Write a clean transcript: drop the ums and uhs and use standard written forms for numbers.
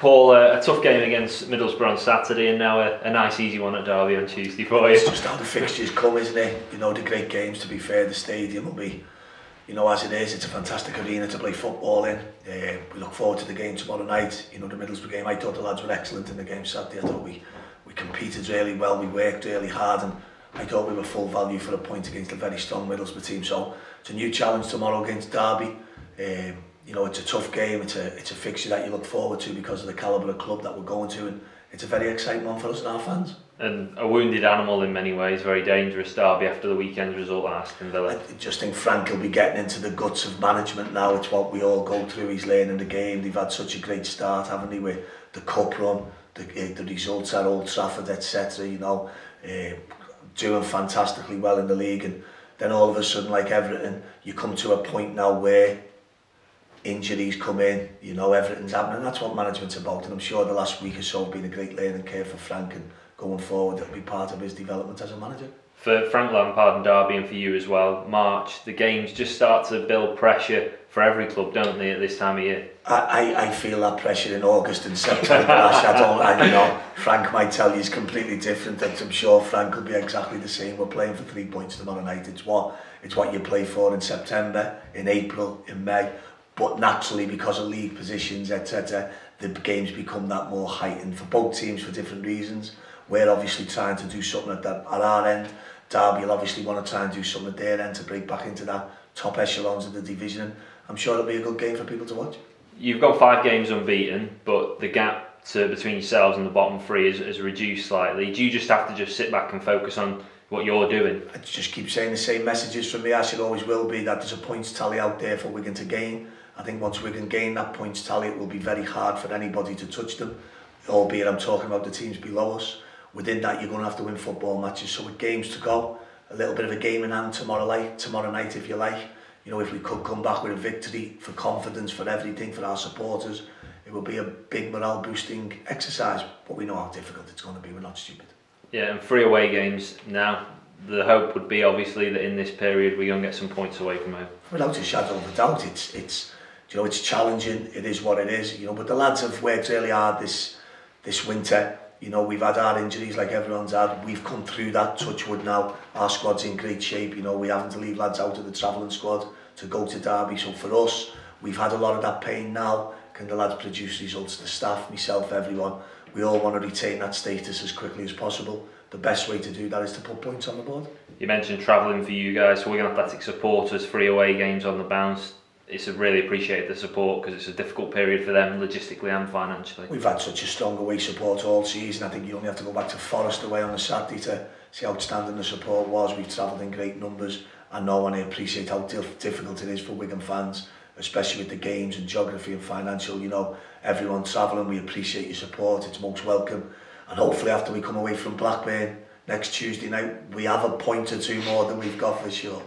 Paul, a tough game against Middlesbrough on Saturday, and now a nice easy one at Derby on Tuesday for you. It's just how the fixtures come, isn't it? You know, the great games, to be fair, the stadium will be, you know, as it is, it's a fantastic arena to play football in. We look forward to the game tomorrow night. You know, the Middlesbrough game, I thought the lads were excellent in the game Saturday. I thought we competed really well, we worked really hard, and I thought we were full value for a point against a very strong Middlesbrough team. So it's a new challenge tomorrow against Derby. You know, it's a tough game, it's a fixture that you look forward to because of the calibre of club that we're going to, and it's a very exciting one for us and our fans. And a wounded animal in many ways, very dangerous Derby after the weekend's result at Aston Villa. I just think Frank will be getting into the guts of management now. It's what we all go through. He's learning the game. They've had such a great start, haven't they, with the cup run, the results at Old Trafford, etc. You know, doing fantastically well in the league, and then all of a sudden, like everything, you come to a point now where injuries come in, you know, everything's happening. That's what management's about, and I'm sure the last week or so have been a great learning curve for Frank, and going forward it'll be part of his development as a manager. For Frank Lampard and Derby, and for you as well, March, the games just start to build pressure for every club, don't they, at this time of year? I feel that pressure in August and September. I know Frank might tell you it's completely different, and I'm sure Frank will be exactly the same. We're playing for 3 points tomorrow night. It's what you play for in September, in April, in May. But naturally, because of league positions, etc., the games become that more heightened for both teams for different reasons. We're obviously trying to do something at our end. Derby will obviously want to try and do something at their end to break back into that top echelons of the division. I'm sure it'll be a good game for people to watch. You've got 5 games unbeaten, but the gap between yourselves and the bottom 3 has reduced slightly. Do you just have to sit back and focus on what you're doing? I just keep saying the same messages from me, as it always will be, that there's a points tally out there for Wigan to gain. I think once Wigan gain that points tally, it will be very hard for anybody to touch them, albeit I'm talking about the teams below us. Within that, you're going to have to win football matches. So with games to go, a little bit of a game in hand tomorrow night, if you like. You know, if we could come back with a victory for confidence, for everything, for our supporters, it will be a big morale boosting exercise. But we know how difficult it's going to be. We're not stupid. Yeah, and 3 away games now. The hope would be obviously that in this period we're going to get some points away from home. Without a shadow of a doubt, it's you know, it's challenging. It is what it is. You know, but the lads have worked really hard this winter. You know, we've had our injuries like everyone's had. We've come through that, touch wood now. Our squad's in great shape. You know, we haven't to leave lads out of the travelling squad to go to Derby. So for us, we've had a lot of that pain now. Can the lads produce results? The staff, myself, everyone. We all want to retain that status as quickly as possible. The best way to do that is to put points on the board. You mentioned travelling for you guys, so Wigan Athletic supporters, 3 away games on the bounce. It's really appreciated the support because it's a difficult period for them logistically and financially. We've had such a strong away support all season. I think you only have to go back to Forest away on a Saturday to see how outstanding the support was. We've travelled in great numbers, and no one appreciate how difficult it is for Wigan fans, especially with the games and geography and financial. You know, everyone travelling, we appreciate your support. It's most welcome. And hopefully after we come away from Blackburn next Tuesday night, we have a point or 2 more than we've got for sure.